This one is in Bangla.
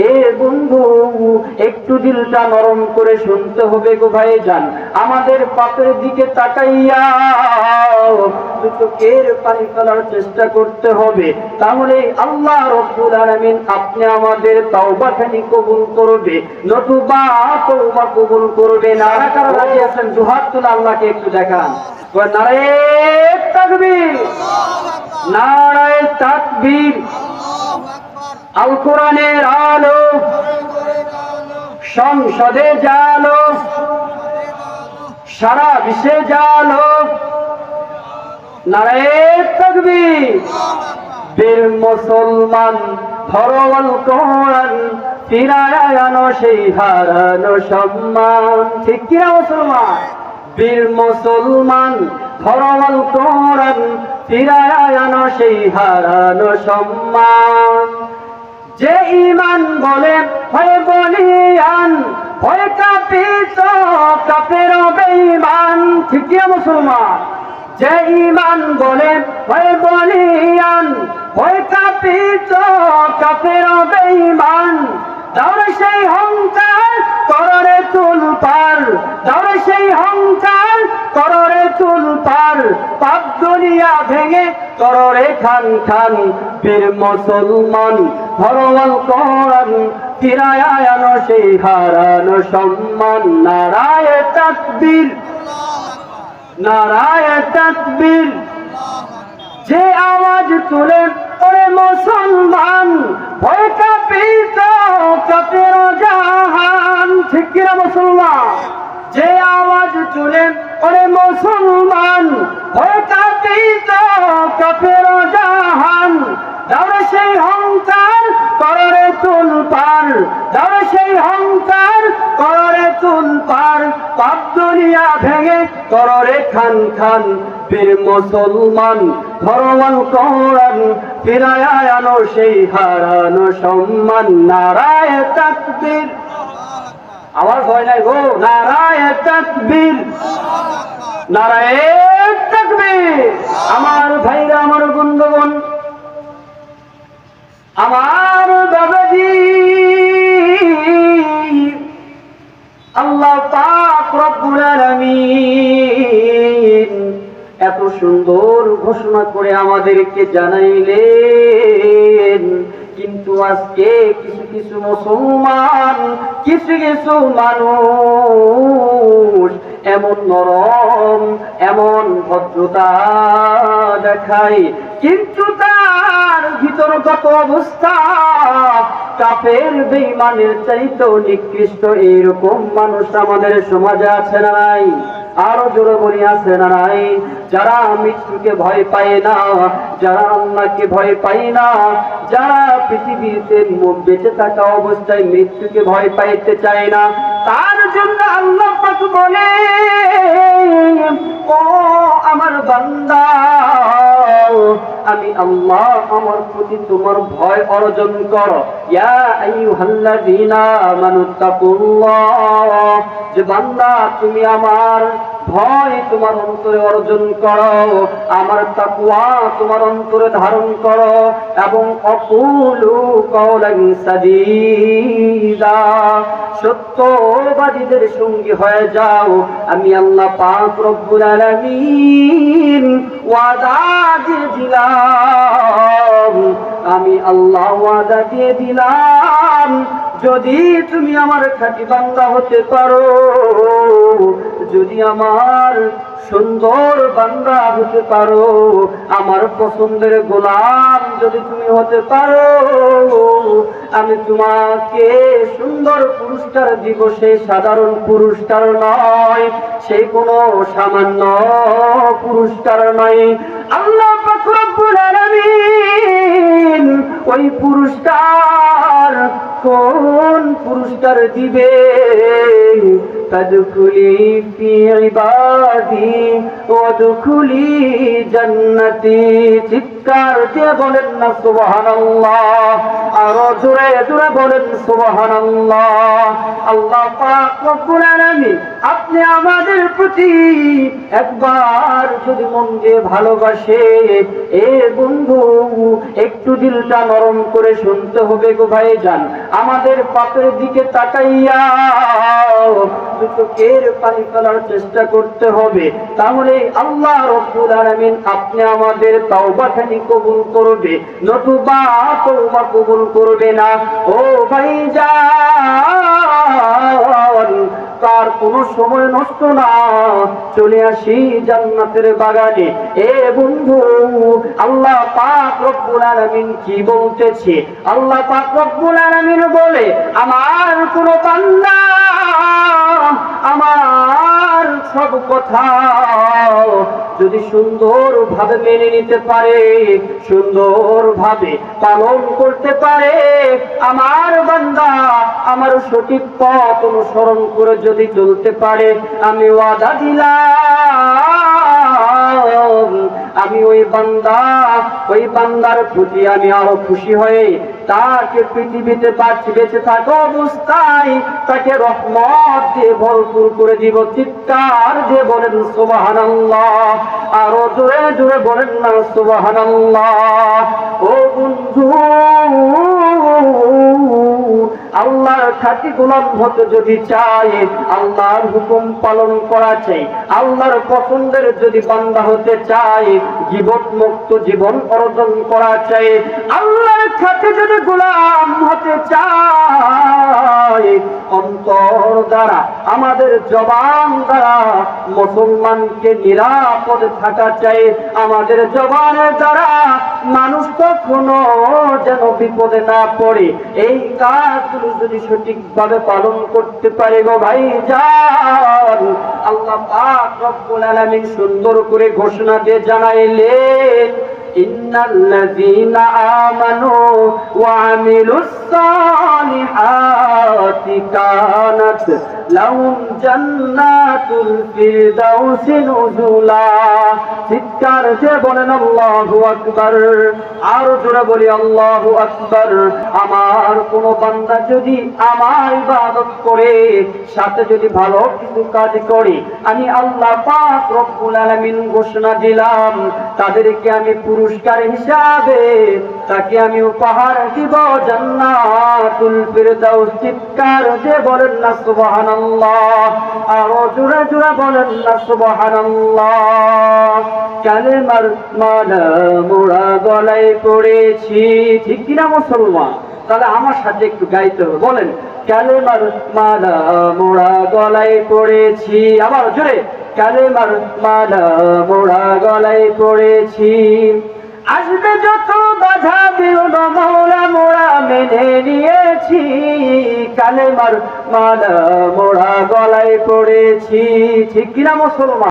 এ বন্ধু, একটু দিলটা নরম করে শুনতে হবে গো ভাইজান। আমাদের পাপের দিকে তাকাইয়া চোখের পানি ফেলার চেষ্টা করতে হবে, তাহলে আল্লাহ রব্বুল আলামিন আপনি আমাদের তওবাখানি কবুল করবে, নতুবা তওবা কবুল করবে না। কারা রাজি আছেন দুহাত তুলে আল্লাহকে একটু দেখান। নারায়ে তাকবীর, নারায়ে তাকবীর। আল কোরআনের আলো সংসদে জালো, সারা বিশ্বে জালো। নারায়ে তাকবীর। বীর মুসলমান ধরো আল কোরআন, ফিরায় আনো সেই হারানো সম্মান। ঠিক কিনা মুসলমান? বীর মুসলমান ধরো আল কোরআন, ফিরায় আনো সেই হারানো সম্মান। যে ঈমান বলে হয় বলিয়ান, হয় কাপিত কাফের বেঈমান। ঠিক কিনা মুসলমান? যে ঈমান বলে হয় বলিয়ান, হয় কাপিত কাফের বেঈমান। দাওরে সেই অহংকার কররে তুলপার, দাওরে সেই অহংকার কররে তুলপার। পাপ দুনিয়া ভেঙে কররে খান খান। বীর মুসলমান ধরো আল কোরআন, ফিরায় আনো সেই হারানো সম্মান। নারায়ে তাকবীর, নারায়ে তাকবীর। যে আওয়াজ তুলে ওরে মুসলমান, ভয় কাঁপিত কাফের জাহান। ঠিক কিনা মুসলমান? যে আওয়াজ তুলে ওরে মুসলমান, ভয় কাঁপিত কাফের জাহান। দাওরে সেই অহংকার কররে তুলপার, দাওরে সেই অহংকার কররে তুলপার। পাপ দুনিয়া ভেঙে কররে খান খান। বীর মুসলমান ধরো আল কোরআন, ফিরায় আনো সেই হারানো সম্মান। নারায়ে তাকবীর। আওয়াজ হয় নাই গো? নারায়ে তাকবীর, নারায়ে তাকবীর। আমার ভাইরা, আমার বন্ধুগণ, আমার বাবাজি, আল্লাহ পাক রব্বুল আলামিন এত সুন্দর ঘোষণা করে আমাদেরকে জানাইলেন, কিন্তু আজকে কিছু কিছু মুসলমান, কিছু কিছু মানুষ এমন নরম, এমন ভদ্রতা দেখায়, কিন্তু তার ভিতরগত অবস্থা কাফের বেঈমানের চাইতেও নিকৃষ্ট। এইরকম মানুষ আমাদের সমাজে আছে না নাই? আরো জোরে বলি, আছে না নাই? যারা মৃত্যুকে ভয় পায় না, যারা আল্লাহকে ভয় পায় না, যারা পৃথিবীতে বেঁচে থাকা অবস্থায় মৃত্যুকে ভয় পাইতে চায় না, তার জন্য আল্লাহ পাক বলে, ও আমার বান্দা, আমি আল্লাহ আমার প্রতি তোমার ভয় অর্জন করো। ইয়া আইয়ুহাল্লাযীনা আমানুত্তাকুল্লাহ, যে বান্দা তুমি আমার ভয় তোমার অন্তরে অর্জন করো, আমার তাকওয়া তোমার অন্তরে ধারণ করো, এবং অকুলু কওলান সাদীদা, সত্যবাদীদের সঙ্গী হয়ে যাও। আমি আল্লাহ পাক রব্বুল আলামিন ওয়াদা দিয়ে দিলাম, আমি আল্লাহ ওয়াদা দিয়ে দিলাম, যদি তুমি আমার খাঁটি বান্দা হতে পারো, যদি আমার সুন্দর বান্দা হতে পারো, আমার পছন্দের গোলাম যদি তুমি হতে পারো, আমি তোমাকে সুন্দর পুরস্কার দিব। সেই সাধারণ পুরস্কার নয়, সেই কোনো সামান্য পুরস্কার নয়। আল্লাহ পাক রব্বুল আলামিন ওই পুরস্কার, কোন পুরস্কার দিবে? ফাদখুলি ফি ইবাদি ওয়াদখুলি জান্নাতি। চিৎকার দিয়ে বলেন না সুবহানাল্লাহ। আরো জোরে জোরে বলেন সুবহানাল্লাহ। আল্লাহ পাক রব্বুল আলামিন আপনি আমাদের প্রতি একবার যদি মন দিয়ে ভালোবাসে, এ বন্ধু একটু দিলটা নরম করে শুনতে হবে গো ভাইজান। আমাদের পাপের দিকে তাকাইয়া চোখের পানি ফেলার চেষ্টা করতে হবে, তাহলে আল্লাহ রব্বুল আলামিন আপনি আমাদের তওবাখানি কবুল করবে, নতুবা তওবা কবুল করবে না। ও ভাইজান, তার কোনো সময় নষ্ট না, চলে আসি জান্নাতের বাগানে। এ বন্ধু, আল্লাহ পাক রব্বুল আলামিন কি বলতেছে? আল্লাহ পাক রব্বুল আলামিন বলে, আমার কোন বান্দা আমার সব কথা যদি সুন্দরভাবে মেনে নিতে পারে, সুন্দরভাবে পালন করতে পারে, আমার বান্দা আমার সঠিক পথ অনুসরণ করে যদি চলতে পারে, আমি ওয়াদা দিলাম আমি ওই বান্দার প্রতি আমি আরো খুশি হয়ে তাকে পৃথিবীতে বেঁচে থাকা অবস্থায় তাকে রহমত দিয়ে ভরপুর করে দিব। চিৎকার দিয়ে বলেন সুবহানাল্লাহ। আরো জোরে জোরে বলেন না সুবহানাল্লাহ। ও বন্ধু, আল্লাহর খাঁটি গোলাম হতে যদি চাই, আল্লাহর হুকুম পালন করা চাই, আল্লাহর পছন্দের যদি বান্দা হতে চাই, গীবত মুক্ত জীবন অর্জন করা চাই, আল্লাহর খাঁটি যদি গোলাম হতে চাই, অন্তর দ্বারা আমাদের জবান দ্বারা মুসলমানকে নিরাপদে থাকা চাই, আমাদের জবানের দ্বারা মানুষ কখনো যেন বিপদে না পড়ে, এই কাজগুলো যদি সঠিকভাবে পালন করতে পারে গো ভাইজান, আল্লাহ পাক রব্বুল আলামিন সুন্দর করে ঘোষণা দিয়ে জানাইলেন, ইন্নাল্লাযীনা আমানু ওয়া আমিলুস সালিহাতি কানাত লাহুম জান্নাতুল ফিরদাউসি নুজুলা। চিৎকার দিয়ে বলেন আল্লাহু আকবার। আরো জোরে বলি আল্লাহু আকবার। আমার কোন বান্দা যদি আমার ইবাদত করে, সাথে যদি ভালো কিছু কাজ করে, আমি আল্লাহ পাক রব্বুল আলামিন ঘোষণা দিলাম, তাদেরকে আমি পুরস্কার হিসাবে তাকে আমি উপহার দিব জান্নাতুল ফিরদাউস। চিৎকার দিয়ে বলেন না সুবহানাল্লাহ। আরো জোরে জোরে বলেন না সুবহানাল্লাহ। কালেমার মালা মোরা গলায় পড়েছি, ঠিক কিনা মুসলমান? তাহলে আমার সাথে একটু গাইতে হবে, বলেন, কালেমার মালা মোরা গলায় পড়েছি। আবার জোরে, কালেমার মালা মোরা গলায় পড়েছি, আসবে যত বাধা বিঘ্ন মওলা মোরা মেনে নিয়েছি, কালেমার মালা মোরা গলায় পড়েছি, ঠিক কিনা মুসলমান?